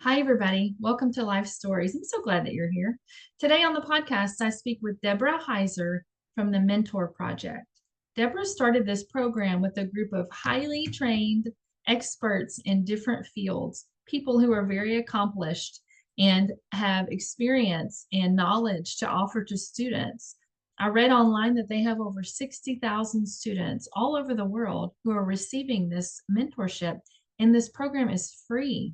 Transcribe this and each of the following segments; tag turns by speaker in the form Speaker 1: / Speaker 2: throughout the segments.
Speaker 1: Hi, everybody. Welcome to Life Stories. I'm so glad that you're here. Today on the podcast, I speak with Deborah Heiser from the Mentor Project. Deborah started this program with a group of highly trained experts in different fields, people who are very accomplished and have experience and knowledge to offer to students. I read online that they have over 60,000 students all over the world who are receiving this mentorship, and this program is free.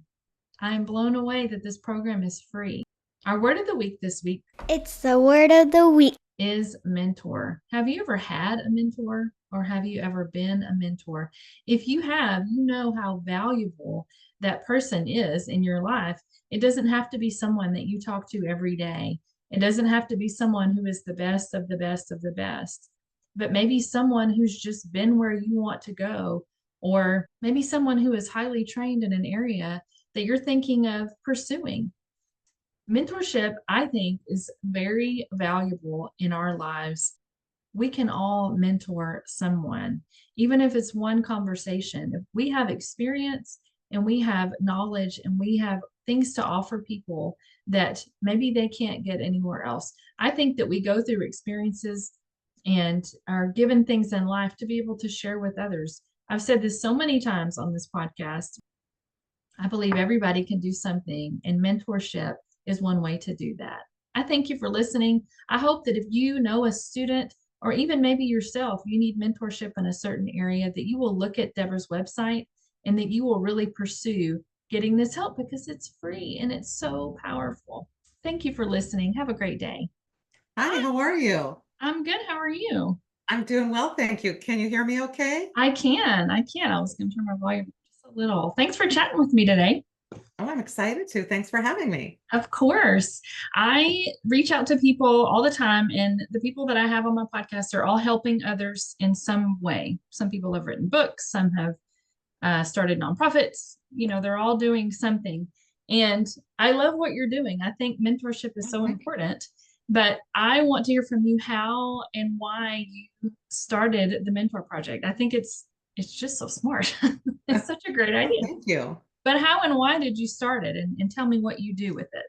Speaker 1: I am blown away that this program is free. Our word of the week this week
Speaker 2: It's the word of the week.
Speaker 1: is mentor. Have you ever had a mentor or have you ever been a mentor? If you have, you know how valuable that person is in your life. It doesn't have to be someone that you talk to every day. It doesn't have to be someone who is the best of the best of the best, but maybe someone who's just been where you want to go, or maybe someone who is highly trained in an area that you're thinking of pursuing. Mentorship, I think, is very valuable in our lives. We can all mentor someone, even if it's one conversation. If we have experience and we have knowledge and we have things to offer people that maybe they can't get anywhere else, I think that we go through experiences and are given things in life to be able to share with others. I've said this so many times on this podcast. I believe everybody can do something, and mentorship is one way to do that. I thank you for listening. I hope that if you know a student, or even maybe yourself, you need mentorship in a certain area, that you will look at Deborah's website and that you will really pursue getting this help because it's free and it's so powerful. Thank you for listening. Have a great day.
Speaker 3: Hi,
Speaker 1: Hi,
Speaker 3: how are you?
Speaker 1: I'm good. How are you?
Speaker 3: I'm doing well, thank you. Can you hear me okay?
Speaker 1: I can. I can. I was going to turn my volume just a little. Thanks for chatting with me today.
Speaker 3: Oh, I'm excited to. Thanks for having me.
Speaker 1: Of course. I reach out to people all the time, and the people that I have on my podcast are all helping others in some way. Some people have written books, some have started nonprofits. They're all doing something. And I love what you're doing. I think mentorship is
Speaker 3: Oh,
Speaker 1: so
Speaker 3: thank you.
Speaker 1: important. But I want to hear from you how and why you started the Mentor Project. I think it's just so smart. It's such a great
Speaker 3: Oh,
Speaker 1: idea.
Speaker 3: thank you.
Speaker 1: But how and why did you start it? And tell me what you do with it.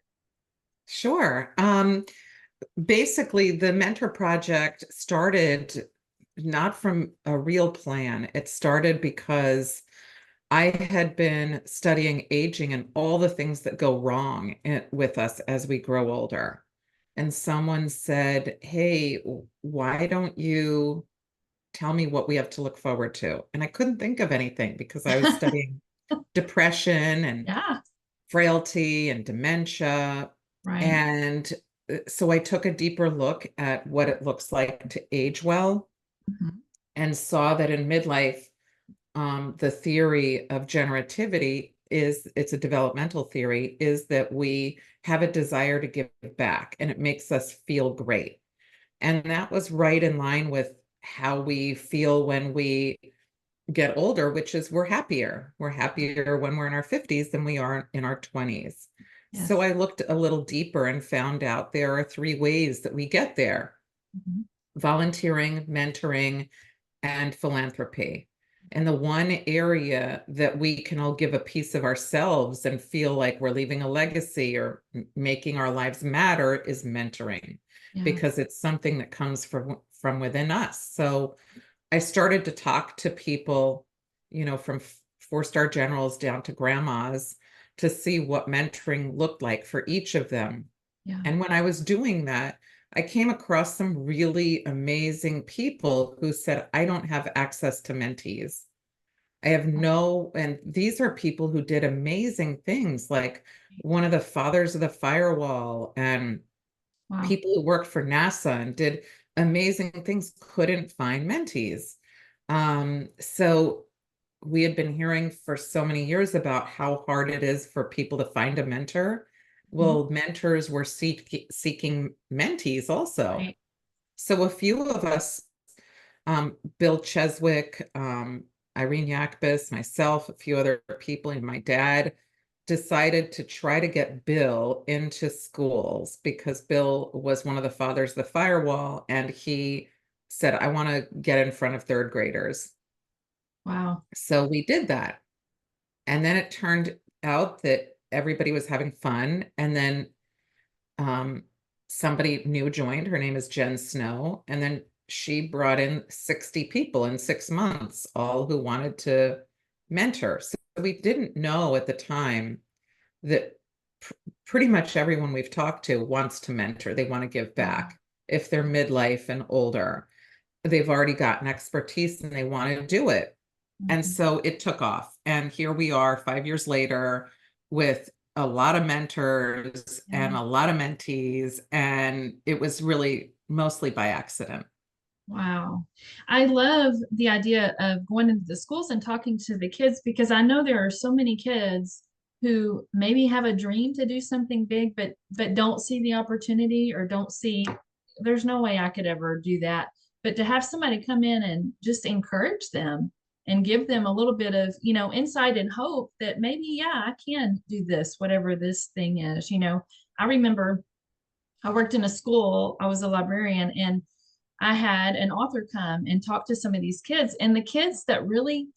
Speaker 3: Sure. Basically, the Mentor Project started not from a real plan. It started because I had been studying aging and all the things that go wrong with us as we grow older. And someone said, "Hey, why don't you tell me what we have to look forward to?" And I couldn't think of anything because I was studying depression and
Speaker 1: Yeah,
Speaker 3: frailty and dementia.
Speaker 1: right.
Speaker 3: And so I took a deeper look at what it looks like to age well
Speaker 1: Mhm.
Speaker 3: and saw that in midlife, the theory of generativity is it's a developmental theory, is that we have a desire to give back and it makes us feel great. And that was right in line with how we feel when we get older, which is we're happier. We're happier when we're in our 50s than we are in our 20s. So
Speaker 1: Yes.
Speaker 3: I looked a little deeper and found out there are three ways that we get there:
Speaker 1: Mhm.
Speaker 3: volunteering, mentoring, and philanthropy. And the one area that we can all give a piece of ourselves and feel like we're leaving a legacy or making our lives matter is mentoring,
Speaker 1: Yeah.
Speaker 3: because it's something that comes from within us. So I started to talk to people, from four-star generals down to grandmas, to see what mentoring looked like for each of them.
Speaker 1: Yeah.
Speaker 3: And when I was doing that, I came across some really amazing people who said, "I don't have access to mentees. I have no," and these are people who did amazing things, like one of the fathers of the firewall and
Speaker 1: Wow.
Speaker 3: people who worked for NASA and did amazing things, couldn't find mentees. So we had been hearing for so many years about how hard it is for people to find a mentor.
Speaker 1: Mhm.
Speaker 3: Well, mentors were seeking mentees also.
Speaker 1: Right.
Speaker 3: So a few of us, Bill Cheswick, Irene Yakbis, myself, a few other people, and my dad, decided to try to get Bill into schools because Bill was one of the fathers of the firewall, and he said, "I want to get in front of third graders."
Speaker 1: Wow.
Speaker 3: So we did that. And then it turned out that everybody was having fun. And then um, somebody new joined. Her name is Jen Snow. And then she brought in 60 people in 6 months, all who wanted to mentor. So we didn't know at the time that pretty much everyone we've talked to wants to mentor. They want to give back. If they're midlife and older, they've already gotten expertise and they want to do it. And
Speaker 1: Mhm.
Speaker 3: so it took off. And here we are 5 years later with a lot of mentors and
Speaker 1: Yeah.
Speaker 3: a lot of mentees. And it was really mostly by accident.
Speaker 1: Wow. I love the idea of going into the schools and talking to the kids because I know there are so many kids who maybe have a dream to do something big but don't see the opportunity or don't see there's no way I could ever do that. But to have somebody come in and just encourage them and give them a little bit of, insight and hope that maybe, yeah, I can do this, whatever this thing is. I remember I worked in a school, I was a librarian, and I had an author come and talk to some of these kids, and the kids that really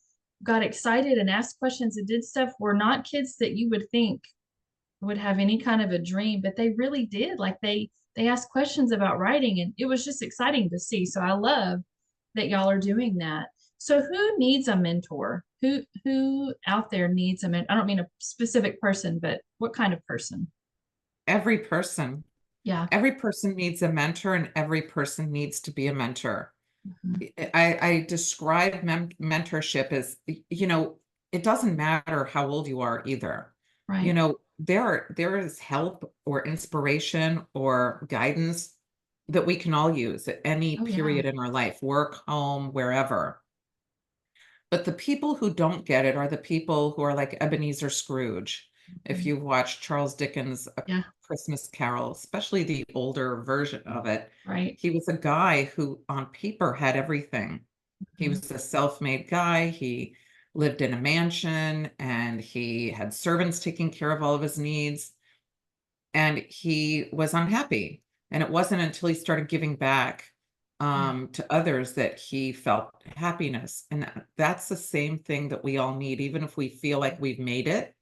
Speaker 1: got excited and asked questions and did stuff were not kids that you would think would have any kind of a dream, but they really did. Like they asked questions about writing, and it was just exciting to see. So I love that y'all are doing that. So who needs a mentor? Who out there needs a mentor? I don't mean a specific person, but what kind of person?
Speaker 3: Every person,
Speaker 1: Yeah.
Speaker 3: every person needs a mentor and every person needs to be a mentor.
Speaker 1: Mhm.
Speaker 3: I describe mentorship as, it doesn't matter how old you are either.
Speaker 1: Right.
Speaker 3: There is help or inspiration or guidance that we can all use at any
Speaker 1: Oh yeah.
Speaker 3: period in our life, work, home, wherever. But the people who don't get it are the people who are like Ebenezer Scrooge. If
Speaker 1: Mhm.
Speaker 3: you've watched Charles Dickens' A
Speaker 1: Yeah.
Speaker 3: Christmas Carol, especially the older version of it,
Speaker 1: Right.
Speaker 3: he was a guy who on paper had everything. He
Speaker 1: Mhm.
Speaker 3: was a self-made guy. He lived in a mansion and he had servants taking care of all of his needs. And he was unhappy. And it wasn't until he started giving back
Speaker 1: Yeah.
Speaker 3: to others that he felt happiness. And that's the same thing that we all need, even if we feel like we've made it.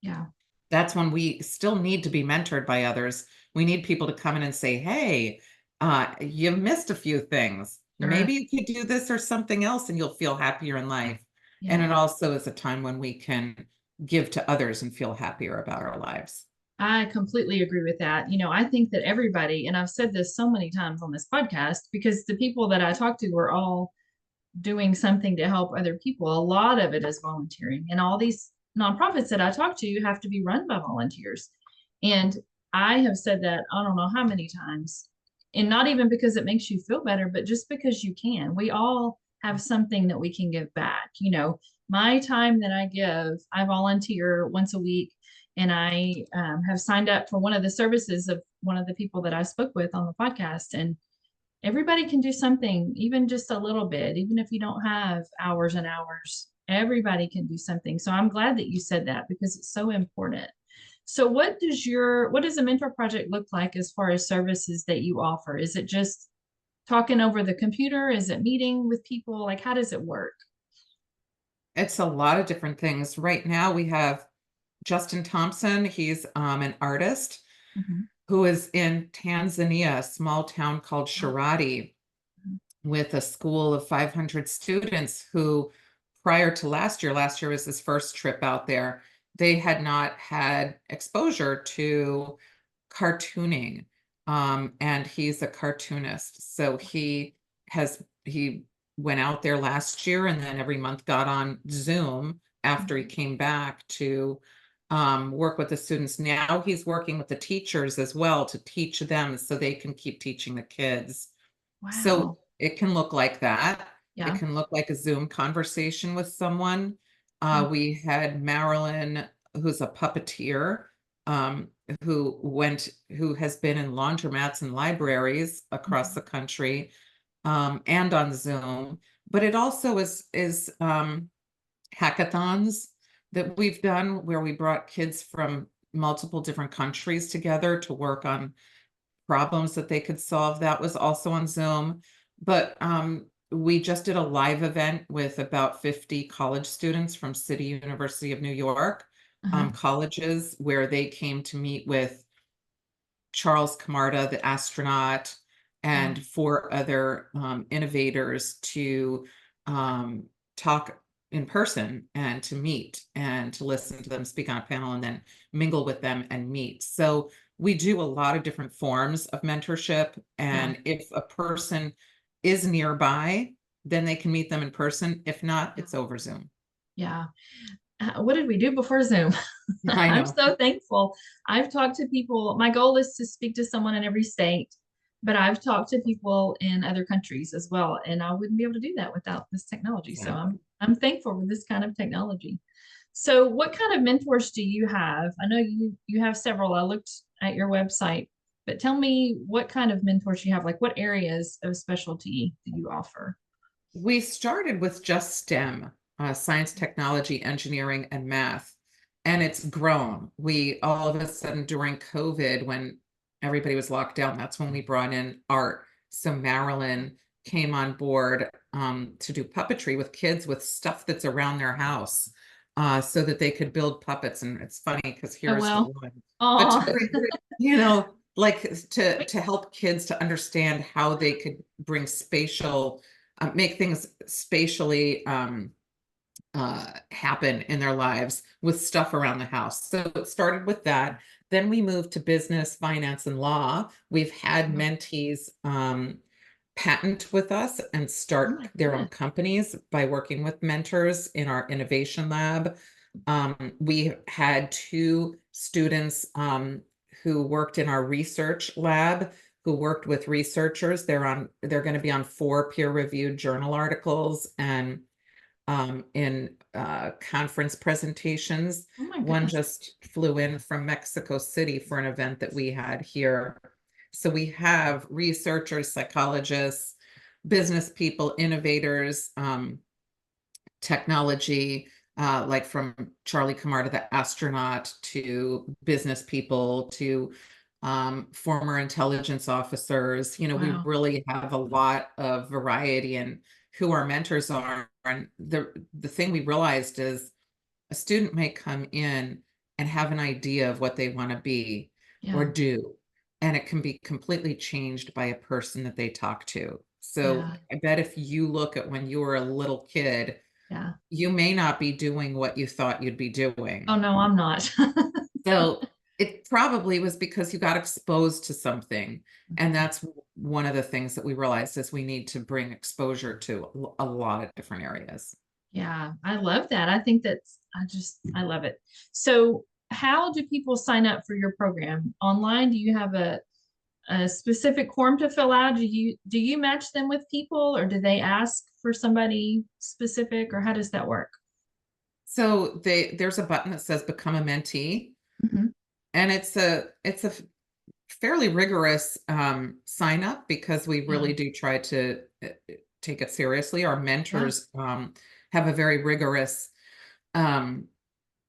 Speaker 1: Yeah.
Speaker 3: That's when we still need to be mentored by others. We need people to come in and say, hey, you've missed a few things.
Speaker 1: Sure.
Speaker 3: Maybe you could do this or something else and you'll feel happier in life. And it
Speaker 1: Yeah.
Speaker 3: also is a time when we can give to others and feel happier about our lives.
Speaker 1: I completely agree with that. I think that everybody, and I've said this so many times on this podcast, because the people that I talk to are all doing something to help other people. A lot of it is volunteering, and all these nonprofits that I talk to have to be run by volunteers. And I have said that I don't know how many times, and not even because it makes you feel better, but just because you can. We all have something that we can give back. My time that I give, I volunteer once a week, and I have signed up for one of the services of one of the people that I spoke with on the podcast. And everybody can do something, even just a little bit, even if you don't have hours and hours. Everybody can do something. So I'm glad that you said that because it's so important. So what does a mentor project look like as far as services that you offer? Is it just talking over the computer? Is it meeting with people? Like how does it work?
Speaker 3: It's a lot of different things. Right now, we have Justin Thompson. He's an artist
Speaker 1: Mhm.
Speaker 3: who is in Tanzania, a small town called
Speaker 1: Wow.
Speaker 3: Sharati,
Speaker 1: Mhm.
Speaker 3: with a school of 500 students who, prior to last year was his first trip out there, they had not had exposure to cartooning. And he's a cartoonist. So he went out there last year and then every month got on Zoom after he
Speaker 1: Mhm.
Speaker 3: came back to work with the students. Now he's working with the teachers as well to teach them so they can keep teaching the kids. So
Speaker 1: Wow.
Speaker 3: it can look like that. It
Speaker 1: Yeah.
Speaker 3: can look like a Zoom conversation with someone.
Speaker 1: Yeah.
Speaker 3: We had Marilyn, who's a puppeteer, um, who has been in laundromats and libraries across
Speaker 1: Mhm.
Speaker 3: the country, and on Zoom. But it also is hackathons that we've done where we brought kids from multiple different countries together to work on problems that they could solve. That was also on Zoom. But we just did a live event with about 50 college students from City University of New York
Speaker 1: Uh-huh.
Speaker 3: colleges where they came to meet with Charles Camarda, the astronaut,
Speaker 1: Wow.
Speaker 3: and four other innovators to um, talk in person and to meet and to listen to them speak on a panel and then mingle with them and meet. So we do a lot of different forms of mentorship.
Speaker 1: Yeah.
Speaker 3: And if a person is nearby, then they can meet them in person. If not,
Speaker 1: Yeah.
Speaker 3: it's over Zoom.
Speaker 1: Yeah. What did we do before Zoom?
Speaker 3: I
Speaker 1: I'm
Speaker 3: know.
Speaker 1: so thankful. I've talked to people. My goal is to speak to someone in every state, but I've talked to people in other countries as well, and I wouldn't be able to do that without this technology. So
Speaker 3: Exactly.
Speaker 1: I'm thankful for this kind of technology. So what kind of mentors do you have? I know you have several. I looked at your website, but tell me what kind of mentors you have. Like what areas of specialty do you offer?
Speaker 3: We started with just STEM, science, technology, engineering, and math, and it's grown. We all of a sudden during COVID, when everybody was locked down, that's when we brought in art. So Marilyn came on board to do puppetry with kids with stuff that's around their house, so that they could build puppets. And it's funny because
Speaker 1: Oh
Speaker 3: here's the
Speaker 1: well.
Speaker 3: one, but to
Speaker 1: Oh,
Speaker 3: bring, like to help kids to understand how they could bring spatial make things spatially happen in their lives with stuff around the house. So it started with that. Then we moved to business, finance, and law. We've had mentees patent with us and
Speaker 1: oh
Speaker 3: start
Speaker 1: my
Speaker 3: their own
Speaker 1: goodness.
Speaker 3: companies by working with mentors in our innovation lab. We had two students who worked in our research lab who worked with researchers. They're going to be on 4 peer-reviewed journal articles and in conference presentations.
Speaker 1: Oh my
Speaker 3: One
Speaker 1: goodness.
Speaker 3: just flew in from Mexico City for an event that we had here. So we have researchers, psychologists, business people, innovators, technology, like from Charlie Camarda, the astronaut, to business people, to former intelligence officers. We
Speaker 1: Wow.
Speaker 3: really have a lot of variety in who our mentors are. And the thing we realized is a student may come in and have an idea of what they want to be or
Speaker 1: Yeah.
Speaker 3: do, and it can be completely changed by a person that they talk to. So
Speaker 1: Yeah.
Speaker 3: I bet if you look at when you were a little kid,
Speaker 1: Yeah.
Speaker 3: you may not be doing what you thought you'd be
Speaker 1: Oh
Speaker 3: doing.
Speaker 1: no, I'm not.
Speaker 3: So it probably was because you got exposed to something. And that's one of the things that we realized is we need to bring exposure to a lot of different areas.
Speaker 1: Yeah, I love that. I think I love it. So how do people sign up for your program? Online, do you have a specific form to fill out? Do you match them with people or do they ask for somebody specific or how does that work?
Speaker 3: So there's a button that says become a mentee,
Speaker 1: Mhm.
Speaker 3: and it's a fairly rigorous sign up because we
Speaker 1: Yeah,
Speaker 3: really do try to take it seriously. Our
Speaker 1: yeah,
Speaker 3: mentors have a very rigorous um,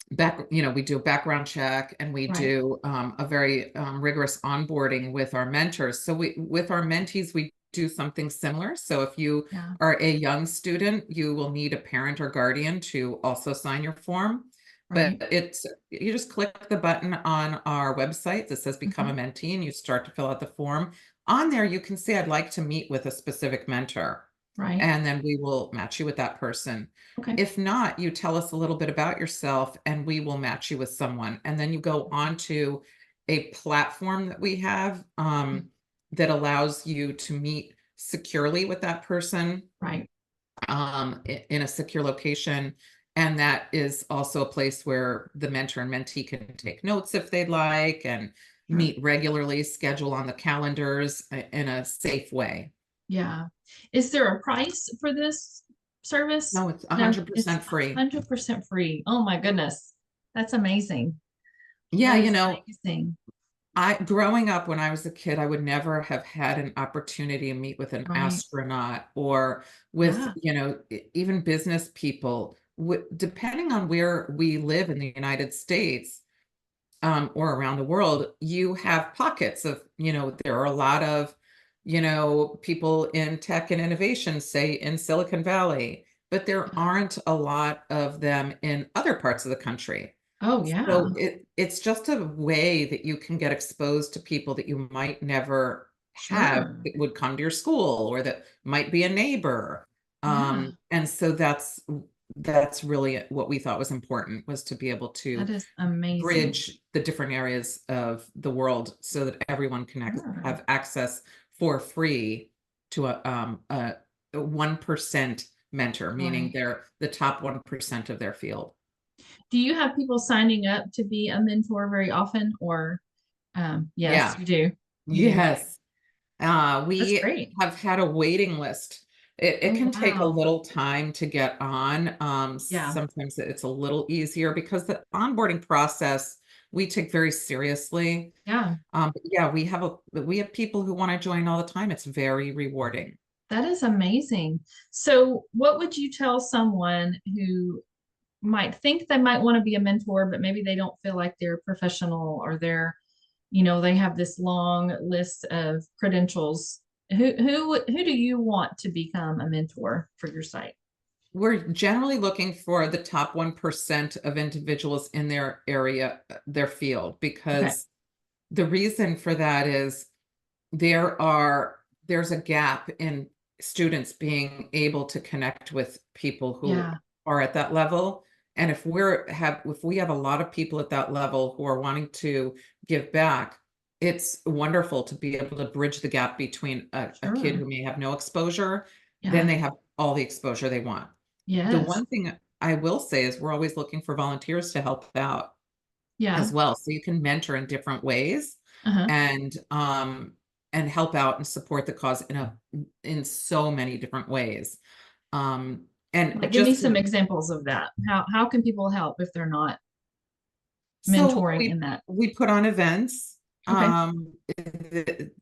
Speaker 3: we do a background check and we
Speaker 1: right.
Speaker 3: do a very rigorous onboarding with our mentors. So with our mentees, we do something similar. So if you
Speaker 1: Yeah,
Speaker 3: are a young student, you will need a parent or guardian to also sign your form. But
Speaker 1: right.
Speaker 3: you just click the button on our website that says become a
Speaker 1: Mhm.
Speaker 3: mentee and you start to fill out the form. On there, you can say, I'd like to meet with a specific mentor.
Speaker 1: Right.
Speaker 3: And then we will match you with that person.
Speaker 1: Okay.
Speaker 3: If not, you tell us a little bit about yourself and we will match you with someone. And then you go on to a platform that we have
Speaker 1: Okay.
Speaker 3: that allows you to meet securely with that person
Speaker 1: Right.
Speaker 3: in a secure location. And that is also a place where the mentor and mentee can take notes if they'd like and
Speaker 1: Sure.
Speaker 3: meet regularly, schedule on the calendars in a safe way.
Speaker 1: Yeah. Is there a price for this service?
Speaker 3: No, it's
Speaker 1: No, it's
Speaker 3: 100% free.
Speaker 1: 100% free. Oh my goodness. That's amazing.
Speaker 3: Yeah,
Speaker 1: That is amazing.
Speaker 3: I growing up when I was a kid, I would never have had an opportunity to meet with an
Speaker 1: Right.
Speaker 3: astronaut or with,
Speaker 1: Yeah.
Speaker 3: even business people. Depending on where we live in the United States, or around the world, you have pockets of, there are a lot of, people in tech and innovation, say in Silicon Valley, but there
Speaker 1: Yeah.
Speaker 3: aren't a lot of them in other parts of the country.
Speaker 1: Oh, yeah.
Speaker 3: So it's just a way that you can get exposed to people that you might never have
Speaker 1: Sure.
Speaker 3: that would come to your school or that might be a neighbor.
Speaker 1: Yeah.
Speaker 3: And so that's really what we thought was important, was to be able
Speaker 1: That
Speaker 3: to
Speaker 1: is amazing.
Speaker 3: bridge the different areas of the world so that everyone can
Speaker 1: Sure.
Speaker 3: have access for free to a 1% mentor, meaning
Speaker 1: Right.
Speaker 3: they're the top 1% of their field.
Speaker 1: Do you have people signing up to be a mentor very often, or yes,
Speaker 3: Yeah.
Speaker 1: you do. You do.
Speaker 3: Yes.
Speaker 1: That's
Speaker 3: We
Speaker 1: great.
Speaker 3: have had a waiting list. It
Speaker 1: Oh,
Speaker 3: can take a
Speaker 1: wow.
Speaker 3: little time to get on.
Speaker 1: Yeah.
Speaker 3: Sometimes it's a little easier because the onboarding process we take very seriously.
Speaker 1: Yeah.
Speaker 3: But yeah, we have people who want to join all the time. It's very rewarding.
Speaker 1: That is amazing. So, what would you tell someone who might think they might want to be a mentor, but maybe they don't feel like they're professional, or they have this long list of credentials? Who do you want to become a mentor for your site?
Speaker 3: We're generally looking for the top 1% of individuals in their area, their field,
Speaker 1: Okay.
Speaker 3: because the reason for that is there's a gap in students being able to connect with people who
Speaker 1: Yeah.
Speaker 3: are at that level. And if we have a lot of people at that level who are wanting to give back, it's wonderful to be able to bridge the gap between a kid
Speaker 1: Sure.
Speaker 3: who may have no exposure, then
Speaker 1: Yeah.
Speaker 3: they have all the exposure they want. The
Speaker 1: Yes.
Speaker 3: one thing I will say is we're always looking for volunteers to help out
Speaker 1: Yeah.
Speaker 3: as well. So you can mentor in different ways
Speaker 1: Uh-huh.
Speaker 3: and and help out and support the cause in so many different ways. Um and
Speaker 1: Like, give me
Speaker 3: just
Speaker 1: some examples of that. How can people help if they're not
Speaker 3: so
Speaker 1: mentoring in that?
Speaker 3: we put on events.
Speaker 1: Okay.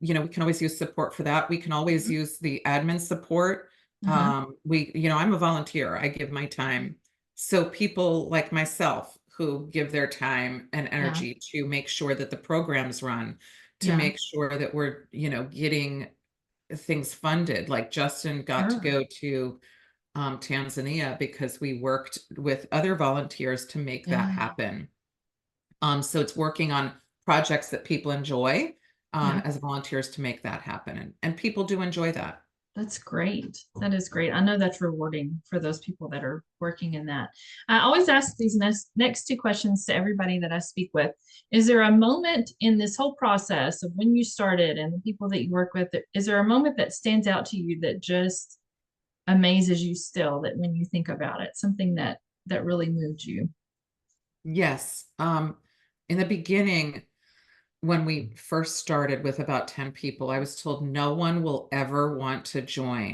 Speaker 3: We can always use support for that. We can always
Speaker 1: Mhm.
Speaker 3: use the admin support.
Speaker 1: Uh-huh.
Speaker 3: I'm a volunteer. I give my time. So people like myself who give their time and
Speaker 1: Yeah.
Speaker 3: energy to make sure that the programs run, to
Speaker 1: Yeah.
Speaker 3: make sure that we're, getting things funded. Like Justin got to
Speaker 1: Sure.
Speaker 3: go to Tanzania because we worked with other volunteers to make that
Speaker 1: Yeah.
Speaker 3: happen. So it's working on projects that people enjoy
Speaker 1: Yeah.
Speaker 3: as volunteers to make that happen. And people do enjoy that.
Speaker 1: That's great. That is great. I know that's rewarding for those people that are working in that. I always ask these next two questions to everybody that I speak with. Is there a moment in this whole process of when you started and the people that you work with, is there a moment that stands out to you that just amazes you still, that when you think about it, something that really moved you?
Speaker 3: Yes. In the beginning, when we first started with about 10 people, I was told no one will ever want to join.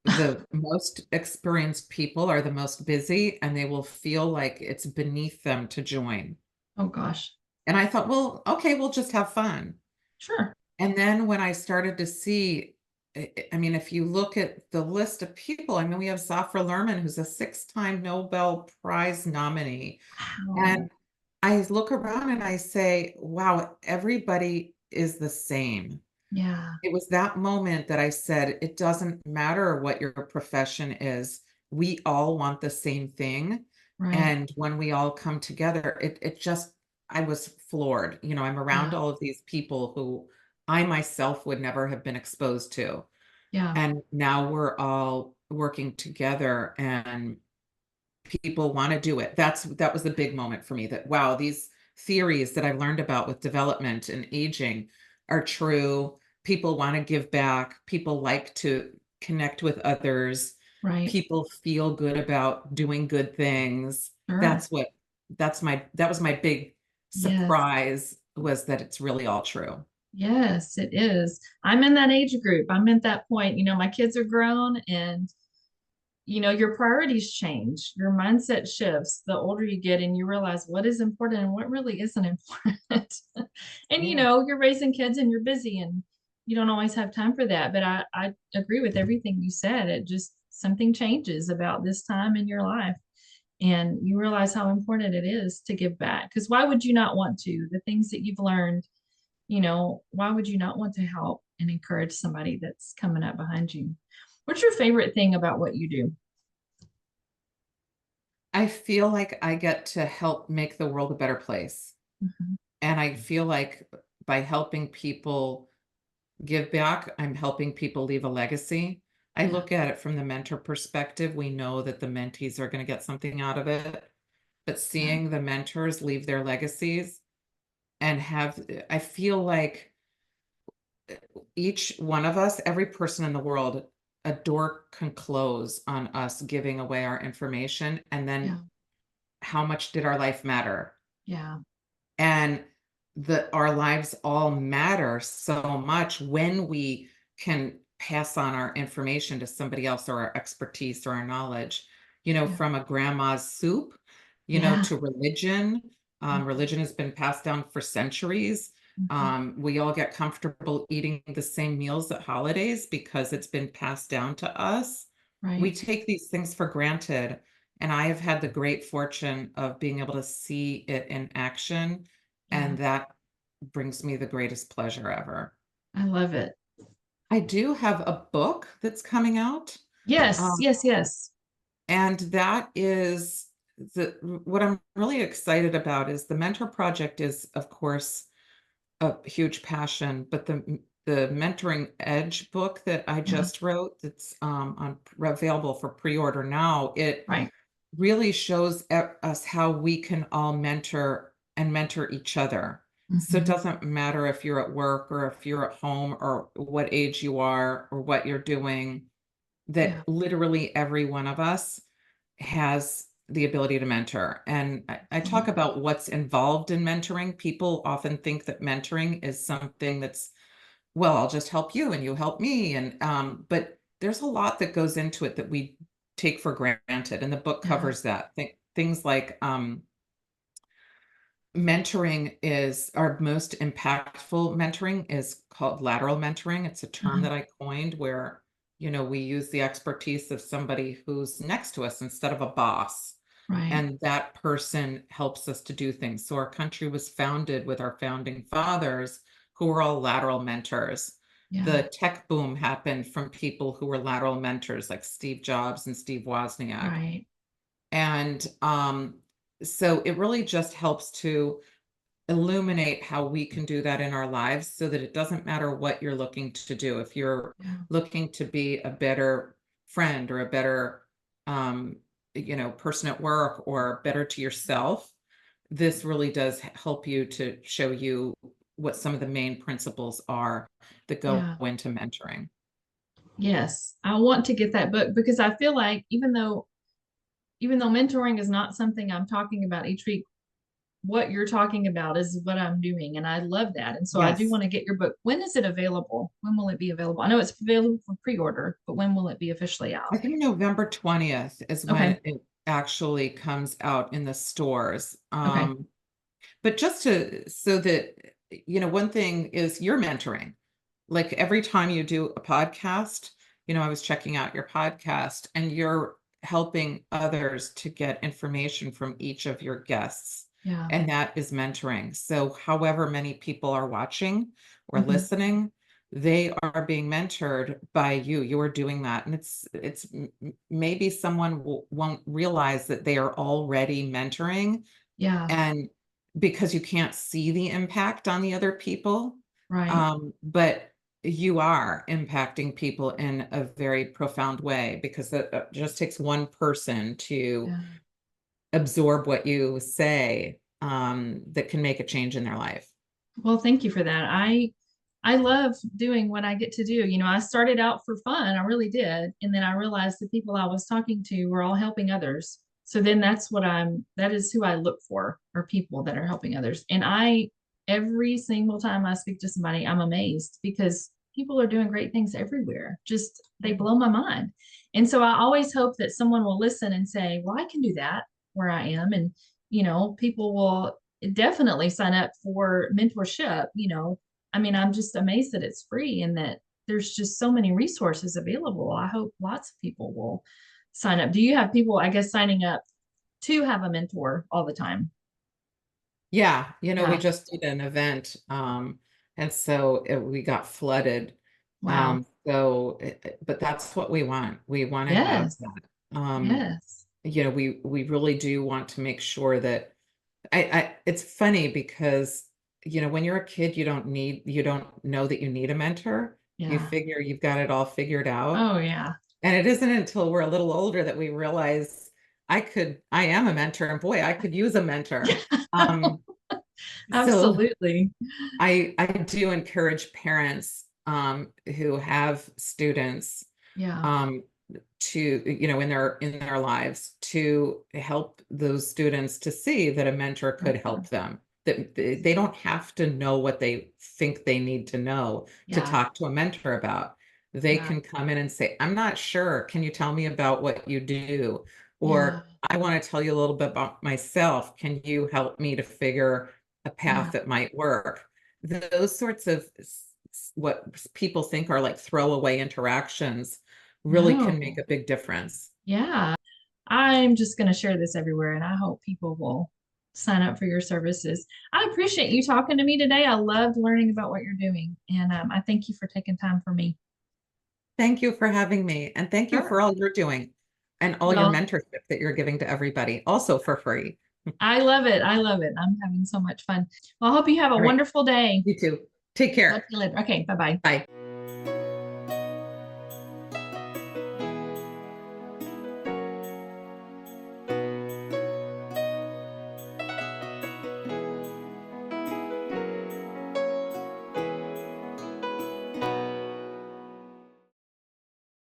Speaker 3: The most experienced people are the most busy, and they will feel like it's beneath them to join.
Speaker 1: Oh gosh.
Speaker 3: And I thought, well, okay, we'll just have fun.
Speaker 1: Sure.
Speaker 3: And then when I started to see, I mean, if you look at the list of people, I mean, we have Zafra Lerman, who's a 6-time Nobel Prize nominee. And
Speaker 1: Wow.
Speaker 3: I look around and I say, wow, everybody is the same.
Speaker 1: Yeah.
Speaker 3: It was that moment that I said, it doesn't matter what your profession is. We all want the same thing.
Speaker 1: Right.
Speaker 3: And when we all come together, I was floored. I'm around
Speaker 1: Yeah.
Speaker 3: all of these people who I myself would never have been exposed to.
Speaker 1: Yeah.
Speaker 3: And now we're all working together and people want to do it. That was the big moment for me, that wow, these theories that I've learned about with development and aging are true. People want to give back. People like to connect with others.
Speaker 1: Right.
Speaker 3: People feel good about doing good things.
Speaker 1: Sure.
Speaker 3: That was my big
Speaker 1: Yes.
Speaker 3: surprise, was that it's really all true.
Speaker 1: Yes, it is. I'm in that age group. I'm at that point. My kids are grown, and your priorities change. Your mindset shifts the older you get, and you realize what is important and what really isn't important. And
Speaker 3: Yeah.
Speaker 1: you're raising kids and you're busy, and you don't always have time for that. But I agree with everything you said. It just, something changes about this time in your life, and you realize how important it is to give back. Because why would you not want to? The things that you've learned, why would you not want to help and encourage somebody that's coming up behind you? What's your favorite thing about what you do?
Speaker 3: I feel like I get to help make the world a better place.
Speaker 1: Mhm.
Speaker 3: And I feel like by helping people give back, I'm helping people leave a legacy. I
Speaker 1: Yeah,
Speaker 3: look at it from the mentor perspective. We know that the mentees are going to get something out of it, but
Speaker 1: yeah,
Speaker 3: seeing the mentors leave their legacies and have, I feel like each one of us, every person in the world, a door can close on us giving away our information. And then
Speaker 1: yeah,
Speaker 3: how much did our life matter?
Speaker 1: yeah,
Speaker 3: And our lives all matter so much when we can pass on our information to somebody else, or our expertise or our knowledge,
Speaker 1: yeah,
Speaker 3: from a grandma's soup,
Speaker 1: yeah.
Speaker 3: to religion.
Speaker 1: Mhm,
Speaker 3: Religion has been passed down for centuries.
Speaker 1: mhm.
Speaker 3: We all get comfortable eating the same meals at holidays because it's been passed down to us. We
Speaker 1: Right.
Speaker 3: take these things for granted. And I have had the great fortune of being able to see it in action,
Speaker 1: Yeah,
Speaker 3: and that brings me the greatest pleasure ever.
Speaker 1: I love it.
Speaker 3: I do have a book that's coming out.
Speaker 1: Yes,
Speaker 3: Um,
Speaker 1: yes, yes.
Speaker 3: and that is what I'm really excited about is the Mentor Project is, of course, a huge passion, but the Mentoring Edge book that I
Speaker 1: Yeah,
Speaker 3: just wrote, that's available for pre-order now, it
Speaker 1: right.
Speaker 3: really shows us how we can all mentor each other. So it
Speaker 1: Mhm.
Speaker 3: doesn't matter if you're at work or if you're at home or what age you are or what you're doing, that
Speaker 1: Yeah,
Speaker 3: literally every one of us has the ability to mentor. And I talk
Speaker 1: absolutely.
Speaker 3: about what's involved in mentoring. People often think that mentoring is something that's, well, I'll just help you and you help me. And but there's a lot that goes into it that we take for granted. And the book
Speaker 1: Yeah.
Speaker 3: covers that. Things like mentoring is our most impactful mentoring is called lateral mentoring. It's a term
Speaker 1: Uh-huh.
Speaker 3: that I coined where, we use the expertise of somebody who's next to us instead of a boss.
Speaker 1: Right.
Speaker 3: And that person helps us to do things. So our country was founded with our founding fathers who were all lateral mentors.
Speaker 1: Yeah.
Speaker 3: The tech boom happened from people who were lateral mentors like Steve Jobs and Steve Wozniak.
Speaker 1: Right.
Speaker 3: And so it really just helps to illuminate how we can do that in our lives so that it doesn't matter what you're looking to do. If you're
Speaker 1: Yeah.
Speaker 3: looking to be a better friend or a better person at work or better to yourself, this really does help you to show you what some of the main principles are that go
Speaker 1: Yeah.
Speaker 3: into mentoring.
Speaker 1: Yes. I want to get that book because I feel like even though mentoring is not something I'm talking about each week, what you're talking about is what I'm doing. And I love that. And so I do
Speaker 3: Yes.
Speaker 1: want to get your book. When is it available? When will it be available? I know it's available for pre-order, but when will it be officially out?
Speaker 3: I think November 20th is
Speaker 1: Okay.
Speaker 3: when it actually comes out in the stores.
Speaker 1: Okay.
Speaker 3: But just so that, one thing is you're mentoring. Like every time you do a podcast, I was checking out your podcast and you're helping others to get information from each of your guests.
Speaker 1: Yeah.
Speaker 3: And that is mentoring. So, however many people are watching or
Speaker 1: Hmm.
Speaker 3: listening, they are being mentored by you. You are doing that. And maybe someone won't realize that they are already mentoring,
Speaker 1: Yeah.
Speaker 3: and because you can't see the impact on the other people,
Speaker 1: Right.
Speaker 3: but you are impacting people in a very profound way because it just takes one person to
Speaker 1: Yeah.
Speaker 3: absorb what you say, that can make a change in their life.
Speaker 1: Well, thank you for that. I love doing what I get to do. I started out for fun, I really did, and then I realized the people I was talking to were all helping others. So then that is who I look for, are people that are helping others. And every single time I speak to somebody, I'm amazed because people are doing great things everywhere. Just they blow my mind. And so I always hope that someone will listen and say, "Well, I can do that where I am." And people will definitely sign up for mentorship. I mean, I'm just amazed that it's free and that there's just so many resources available. I hope lots of people will sign up. Do you have people, I guess, signing up to have a mentor all the time?
Speaker 3: Yeah, we
Speaker 1: Yeah.
Speaker 3: just did an event, and so we got flooded.
Speaker 1: Wow.
Speaker 3: So, but that's what we want. We want to have
Speaker 1: Yes.
Speaker 3: that.
Speaker 1: Yes.
Speaker 3: we really do want to make sure that it's funny because, when you're a kid, you don't know that you need a mentor. You
Speaker 1: Yeah.
Speaker 3: figure you've got it all figured out.
Speaker 1: Oh, yeah.
Speaker 3: And it isn't until we're a little older that we realize I am a mentor and boy, I could use a mentor. Um, so
Speaker 1: Absolutely.
Speaker 3: I do encourage parents who have students
Speaker 1: Yeah.
Speaker 3: um, to in their lives to help those students to see that a mentor could
Speaker 1: Mhm.
Speaker 3: help them, that they don't have to know what they think they need to know to
Speaker 1: Yeah.
Speaker 3: talk to a mentor about. They
Speaker 1: Yeah.
Speaker 3: can come in and say, I'm not sure, can you tell me about what you do?
Speaker 1: Yeah.
Speaker 3: Or I want to tell you a little bit about myself, can you help me to figure a path
Speaker 1: Yeah.
Speaker 3: that might work? Those sorts of what people think are like throwaway interactions really can make
Speaker 1: No.
Speaker 3: a big difference.
Speaker 1: Yeah. I'm just going to share this everywhere, and I hope people will sign up for your services. I appreciate you talking to me today. I loved learning about what you're doing, and I thank you for taking time for me.
Speaker 3: Thank you for having me. And thank you
Speaker 1: Sure.
Speaker 3: for all you're doing and all your
Speaker 1: Well,
Speaker 3: mentorship that you're giving to everybody, also for free.
Speaker 1: I love it. I love it. I'm having so much fun. Well, I hope you have a
Speaker 3: All right.
Speaker 1: wonderful day.
Speaker 3: You too. Take
Speaker 1: Talk to
Speaker 3: care.
Speaker 1: you later. Okay. Bye bye.
Speaker 3: Bye.